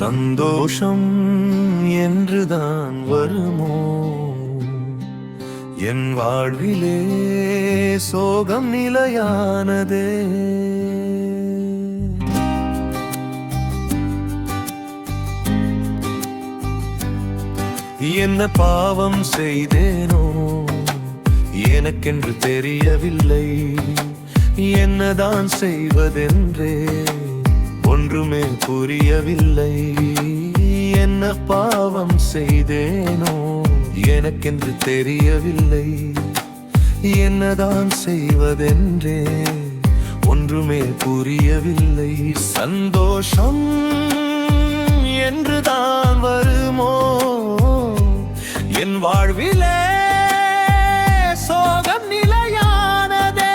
சந்தோஷம் என்றுதான் வருமோ என் வாழ்விலே சோகம் நிலையானதே. என்ன பாவம் செய்தேனோ எனக்கென்று தெரியவில்லை, என்னதான் செய்வதென்றே ஒன்றுமே புரியவில்லை. என்ன பாவம் செய்தேனோ எனக்கென்று தெரியவில்லை, என்னதான் செய்வதென்றே ஒன்றுமே புரியவில்லை. சந்தோஷம் என்றுதான் வருமோ என் வாழ்விலே சோகம் நிலையானதே.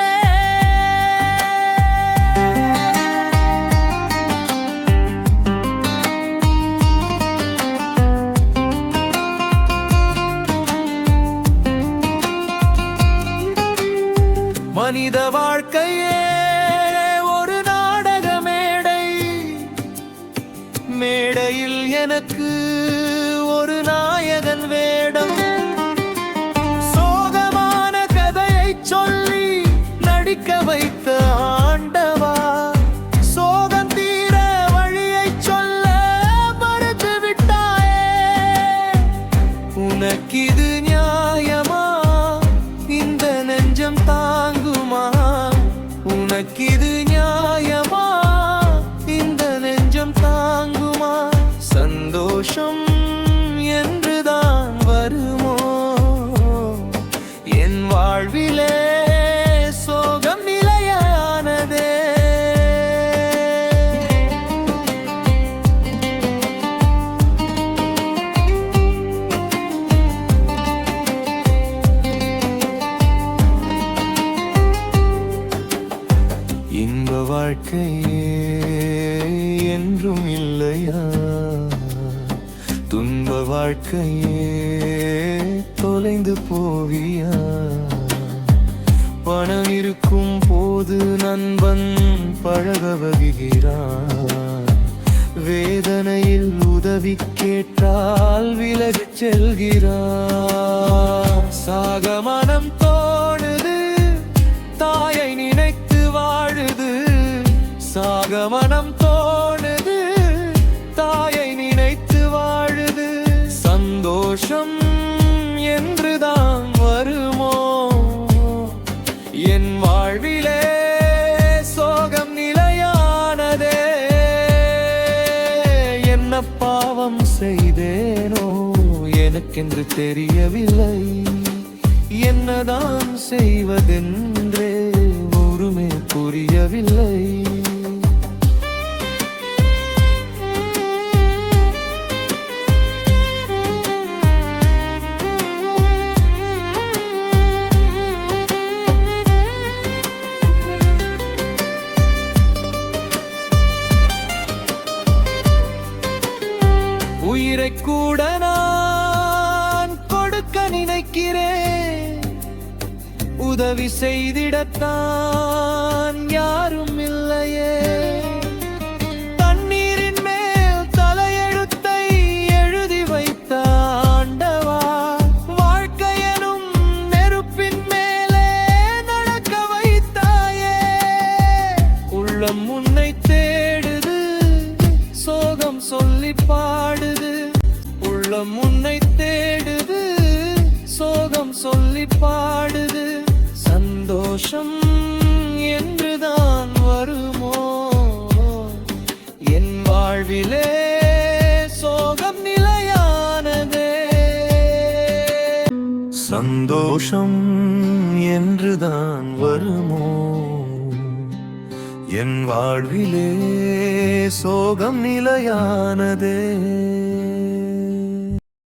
மனித வாழ்க்கையே ஒரு நாடக மேடை, மேடையில் எனக்கு ஒரு நாயகன் வேடம். சோகமான கதையை சொல்லி நடிக்க வைத்த ஆண்டவா, சோகம் தீர வழியை சொல்ல மறுத்து விட்டாயே. உனக்கிது நியாயமா? இந்த நெஞ்சம் தாங்குமா? உனக்கிது நியாயமா? இந்த நெஞ்சம் தாங்குமா? சந்தோஷம் என்றுதான் வருமோ என் வாழ்விலே சோகம் நிலையானதே. இன்ப வாழ்க்கையே என்றும் இல்லையா? துன்ப வாழ்க்கையே தொலைந்து போவியா? பணம் இருக்கும் போது நண்பன் பழக வருகிறான், வேதனையில் உதவி கேட்டால் விலகிச் செல்கிறான். சாக மனம் தோணுது, தாயை நினைத்து வாழுது. சாக மனம் தோணுது, தாயை நினைத்து வாழுது. சந்தோஷம் என்றுதான் வருமோ என் வாழ்விலே சோகம் நிலையானதே. என்ன பாவம் செய்தேனோ எனக்கென்று தெரியவில்லை, என்னதான் செய்வதென்றே ஒருமே புரியவில்லை. உயிரை கூட நான் கொடுக்க நினைக்கிறேன், உதவி செய்திடத்தான் யாரும் இல்லையே. தண்ணீரின் மேல் தலையெழுத்தை எழுதி வைத்த ஆண்டவா, வாழ்க்கையனும் நெருப்பின் மேலே நடக்க வைத்தாயே. உள்ளம் உன்னை தேடுது, சோகம் சொல்லி பாடுது. உள்ளம் உன்னை தேடுது, சோகம் சொல்லி பாடுது. சந்தோஷம் என்றுதான் வருமோ என் வாழ்விலே சோகம் நிலையானதே. சந்தோஷம் என்றுதான் வருமோ என் வாழ்விலே சோகம் நிலையானதே.